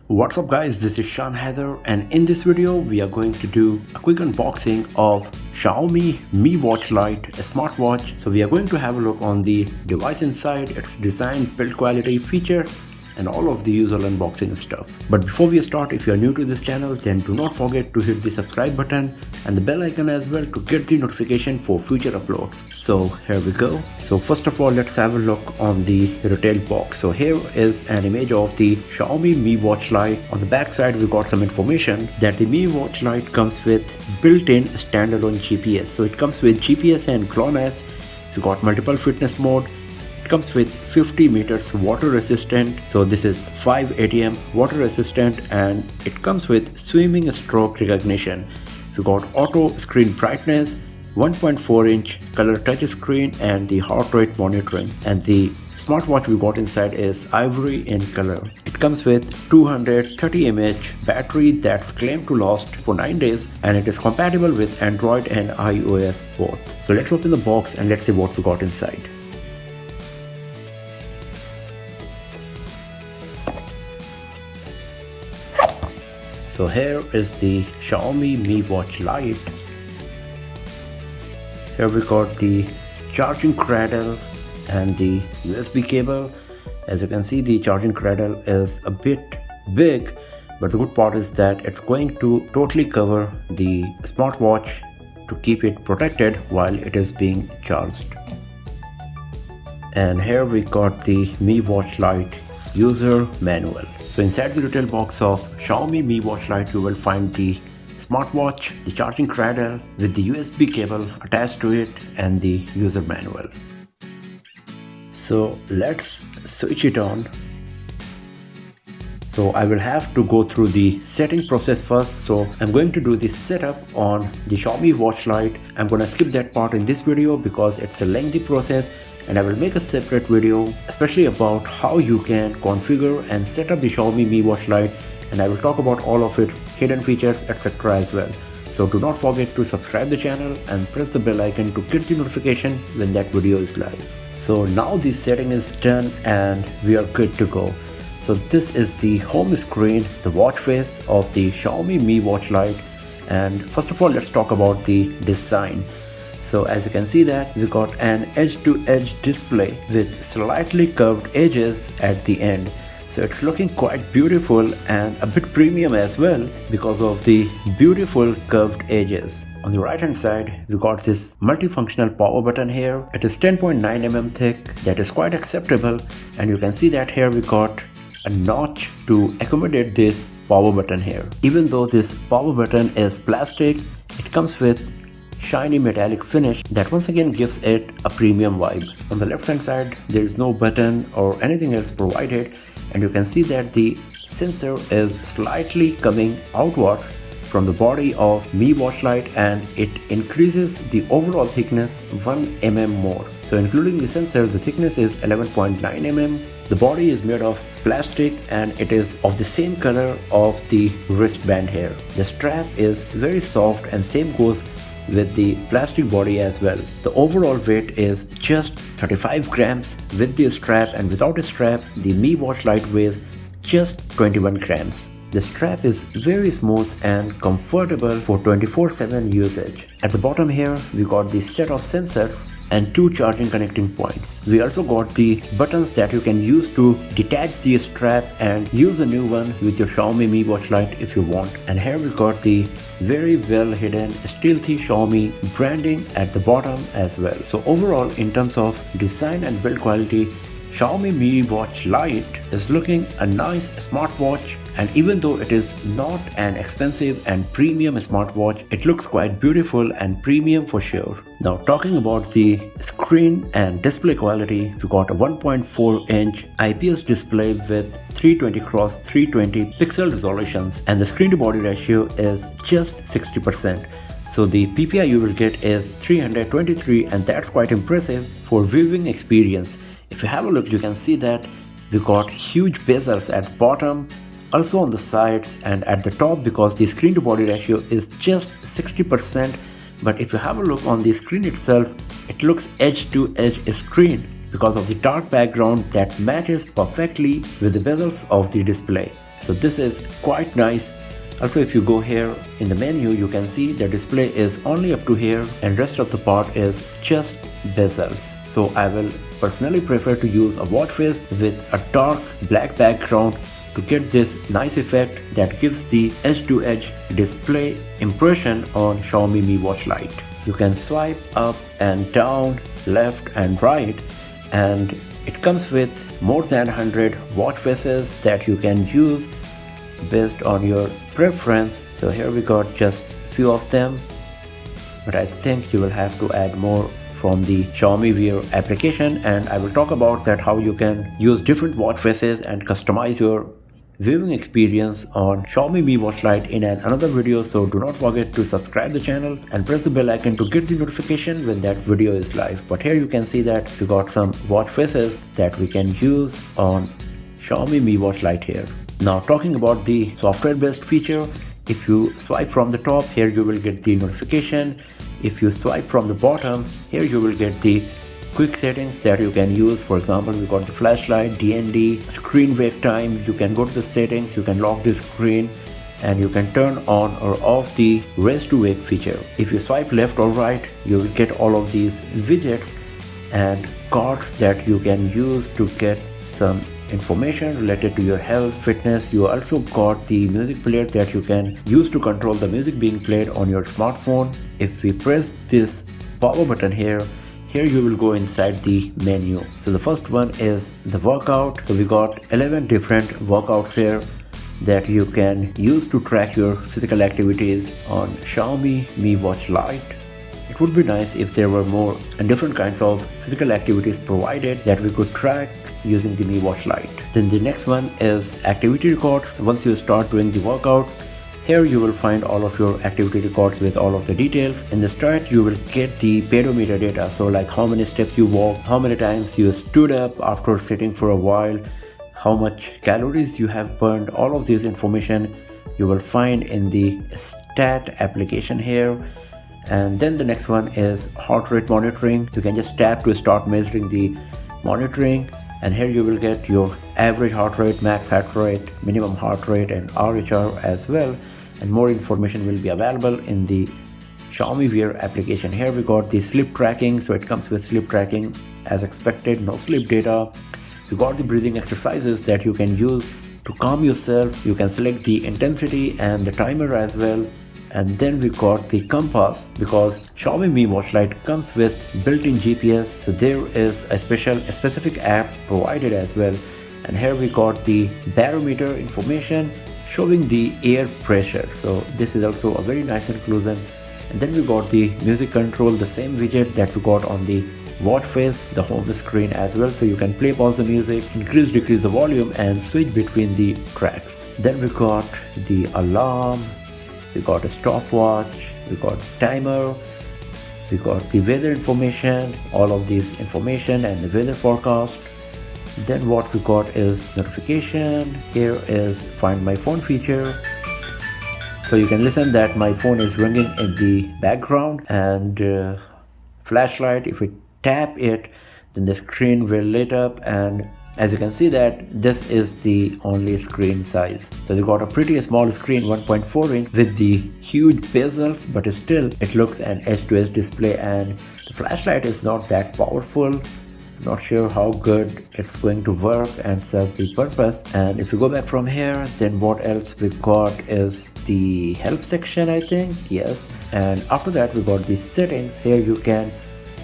What's up guys, this is Sean Heather, and in this video we are going to do a quick unboxing of Xiaomi Mi Watch Lite, a smartwatch. So we are going to have a look on the device inside, its design, build quality, features and all of the usual unboxing stuff. But before we start, if you are new to this channel, then do not forget to hit the subscribe button and the bell icon as well to get the notification for future uploads. So here we go. So first of all, let's have a look on the retail box. So here is an image of the Xiaomi Mi Watch Lite. On the back side we got some information that the Mi Watch Lite comes with built-in standalone GPS. So it comes with GPS and GLONASS. We got multiple fitness mode. Comes with 50 meters water resistant, so this is 5 ATM water resistant, and it comes with swimming stroke recognition. We got auto screen brightness, 1.4-inch color touch screen and the heart rate monitoring, and the smartwatch we got inside is ivory in color. It comes with 230 mAh battery that's claimed to last for 9 days, and it is compatible with Android and iOS both. So let's open the box and let's see what we got inside. So here is the Xiaomi Mi Watch Lite. Here we got the charging cradle and the USB cable. As you can see, the charging cradle is a bit big, but the good part is that it's going to totally cover the smartwatch to keep it protected while it is being charged. And here we got the Mi Watch Lite user manual. So inside the retail box of Xiaomi Mi Watch Lite, you will find the smartwatch, the charging cradle with the USB cable attached to it, and the user manual. So let's switch it on. So I will have to go through the setting process first. So I'm going to do the setup on the Xiaomi Watch Lite. I'm going to skip that part in this video because it's a lengthy process, and I will make a separate video especially about how you can configure and set up the Xiaomi Mi Watch Lite, and I will talk about all of its hidden features, etc. as well. So do not forget to subscribe the channel and press the bell icon to get the notification when that video is live. So now the setting is done and we are good to go. So this is the home screen, the watch face of the Xiaomi Mi Watch Lite, and first of all let's talk about the design. So as you can see that we got an edge-to-edge display with slightly curved edges at the end. So it's looking quite beautiful and a bit premium as well because of the beautiful curved edges. On the right hand side we got this multifunctional power button here. It is 10.9 mm thick, that is quite acceptable, and you can see that here we got a notch to accommodate this power button here. Even though this power button is plastic, it comes with shiny metallic finish that once again gives it a premium vibe. On the left hand side there is no button or anything else provided, and you can see that the sensor is slightly coming outwards from the body of Mi Watch Lite, and it increases the overall thickness 1 mm more. So including the sensor, the thickness is 11.9 mm. The body is made of plastic and it is of the same color of the wristband here. The strap is very soft and same goes with the plastic body as well. The overall weight is just 35 grams with the strap, and without a strap the Mi Watch Lite weighs just 21 grams. The strap is very smooth and comfortable for 24/7 usage. At the bottom here we got the set of sensors and 2 charging connecting points. We also got the buttons that you can use to detach the strap and use a new one with your Xiaomi Mi Watch Lite if you want. And here we got the very well hidden stealthy Xiaomi branding at the bottom as well. So overall, in terms of design and build quality, Xiaomi Mi Watch Lite is looking a nice smartwatch, and even though it is not an expensive and premium smartwatch, it looks quite beautiful and premium for sure. Now talking about the screen and display quality, we got a 1.4-inch IPS display with 320x320 pixel resolutions, and the screen to body ratio is just 60%. So the PPI you will get is 323, and that's quite impressive for viewing experience. If you have a look, you can see that we got huge bezels at the bottom, also on the sides and at the top, because the screen to body ratio is just 60%. But if you have a look on the screen itself, it looks edge to edge screen because of the dark background that matches perfectly with the bezels of the display. So this is quite nice. Also, if you go here in the menu, you can see the display is only up to here and rest of the part is just bezels. So I will personally prefer to use a watch face with a dark black background to get this nice effect that gives the edge-to-edge display impression on Xiaomi Mi Watch Lite. You can swipe up and down, left and right, and it comes with more than 100 watch faces that you can use based on your preference. So here we got just few of them, but I think you will have to add more from the Xiaomi Wear application, and I will talk about that how you can use different watch faces and customize your viewing experience on Xiaomi Mi Watch Lite in another video. So do not forget to subscribe the channel and press the bell icon to get the notification when that video is live. But here you can see that we got some watch faces that we can use on Xiaomi Mi Watch Lite here. Now talking about the software based feature, if you swipe from the top, here you will get the notification. If you swipe from the bottom, here you will get the quick settings that you can use. For example, we got the flashlight, DND, screen wake time. You can go to the settings, you can lock the screen, and you can turn on or off the raise to wake feature. If you swipe left or right, you will get all of these widgets and cards that you can use to get some information related to your health, fitness. You also got the music player that you can use to control the music being played on your smartphone. If we press this power button here you will go inside the menu. So the first one is the workout. So we got 11 different workouts here that you can use to track your physical activities on Xiaomi Mi Watch Lite. It would be nice if there were more and different kinds of physical activities provided that we could track using the Mi Watch Lite. Then the next one is activity records. Once you start doing the workouts, here you will find all of your activity records with all of the details. In the start you will get the pedometer data, so like how many steps you walked, how many times you stood up after sitting for a while, how much calories you have burned. All of this information you will find in the stat application here. And then the next one is heart rate monitoring. You can just tap to start measuring the monitoring, and here you will get your average heart rate, max heart rate, minimum heart rate, and RHR as well. And more information will be available in the Xiaomi Wear application. Here we got the sleep tracking, so it comes with sleep tracking as expected, no sleep data. You got the breathing exercises that you can use to calm yourself. You can select the intensity and the timer as well. And then we got the compass, because Xiaomi Mi Watch Lite comes with built-in GPS, so there is a specific app provided as well. And here we got the barometer information showing the air pressure, so this is also a very nice inclusion. And then we got the music control, the same widget that we got on the watch face, the home screen as well, so you can play, pause the music, increase, decrease the volume, and switch between the tracks. Then we got the alarm, we got a stopwatch, we got timer, we got the weather information, all of these information and the weather forecast. Then what we got is notification. Here is find my phone feature, so you can listen that my phone is ringing in the background. And flashlight, if we tap it, then the screen will lit up, and as you can see that this is the only screen size. So you got a pretty small screen, 1.4 inch with the huge bezels, but still it looks an edge-to-edge display, and the flashlight is not that powerful. Not sure how good it's going to work and serve the purpose. And if you go back from here, then what else we got is the help section, I think. Yes. And after that we got the settings. Here you can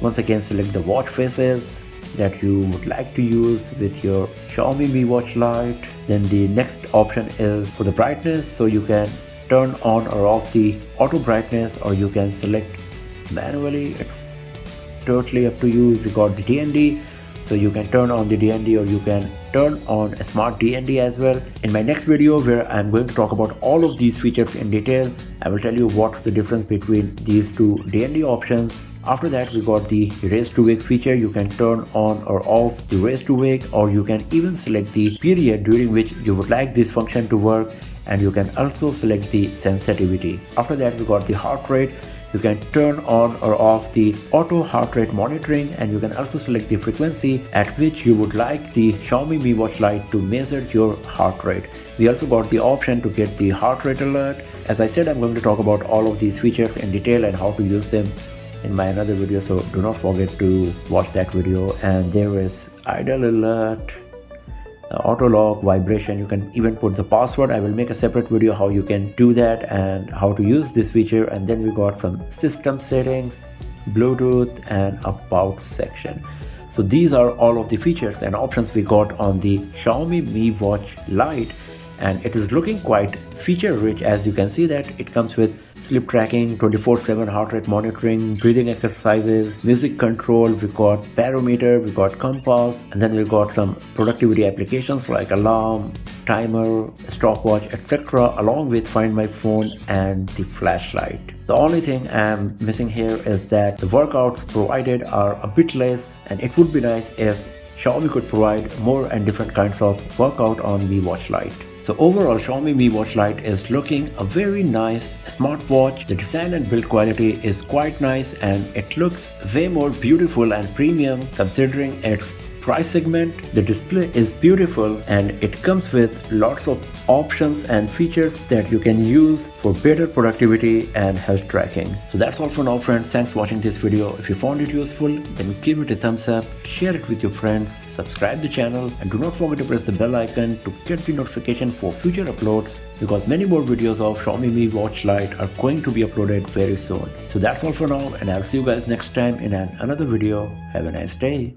once again select the watch faces that you would like to use with your Xiaomi Mi Watch Lite. Then the next option is for the brightness, so you can turn on or off the auto brightness, or you can select manually. It's totally up to you. We got the DND, so you can turn on the DND or you can turn on a smart DND as well. In my next video, where I'm going to talk about all of these features in detail, I will tell you what's the difference between these two DND options. After that, we got the raise to wake feature. You can turn on or off the raise to wake, or you can even select the period during which you would like this function to work, and you can also select the sensitivity. After that, we got the heart rate. You can turn on or off the auto heart rate monitoring, and you can also select the frequency at which you would like the Xiaomi Mi Watch Lite to measure your heart rate. We also got the option to get the heart rate alert. As I said, I'm going to talk about all of these features in detail and how to use them in my another video, so do not forget to watch that video. And there is idle alert, auto lock, vibration. You can even put the password. I will make a separate video how you can do that and how to use this feature. And then we got some system settings, Bluetooth, and about section. So these are all of the features and options we got on the Xiaomi Mi Watch Lite, and it is looking quite feature rich. As you can see that it comes with sleep tracking, 24/7 heart rate monitoring, breathing exercises, music control, we got barometer, we got compass, and then we got some productivity applications like alarm, timer, stopwatch, etc., along with Find My Phone and the flashlight. The only thing I'm missing here is that the workouts provided are a bit less, and it would be nice if Xiaomi could provide more and different kinds of workout on Mi Watch Lite. So overall, Xiaomi Mi Watch Lite is looking a very nice smartwatch. The design and build quality is quite nice, and it looks way more beautiful and premium considering its price segment. The display is beautiful, and it comes with lots of options and features that you can use for better productivity and health tracking. So that's all for now, friends. Thanks for watching this video. If you found it useful, then give it a thumbs up, share it with your friends, subscribe the channel, and do not forget to press the bell icon to get the notification for future uploads, because many more videos of Xiaomi Mi Watch Lite are going to be uploaded very soon. So that's all for now, and I'll see you guys next time in another video. Have a nice day.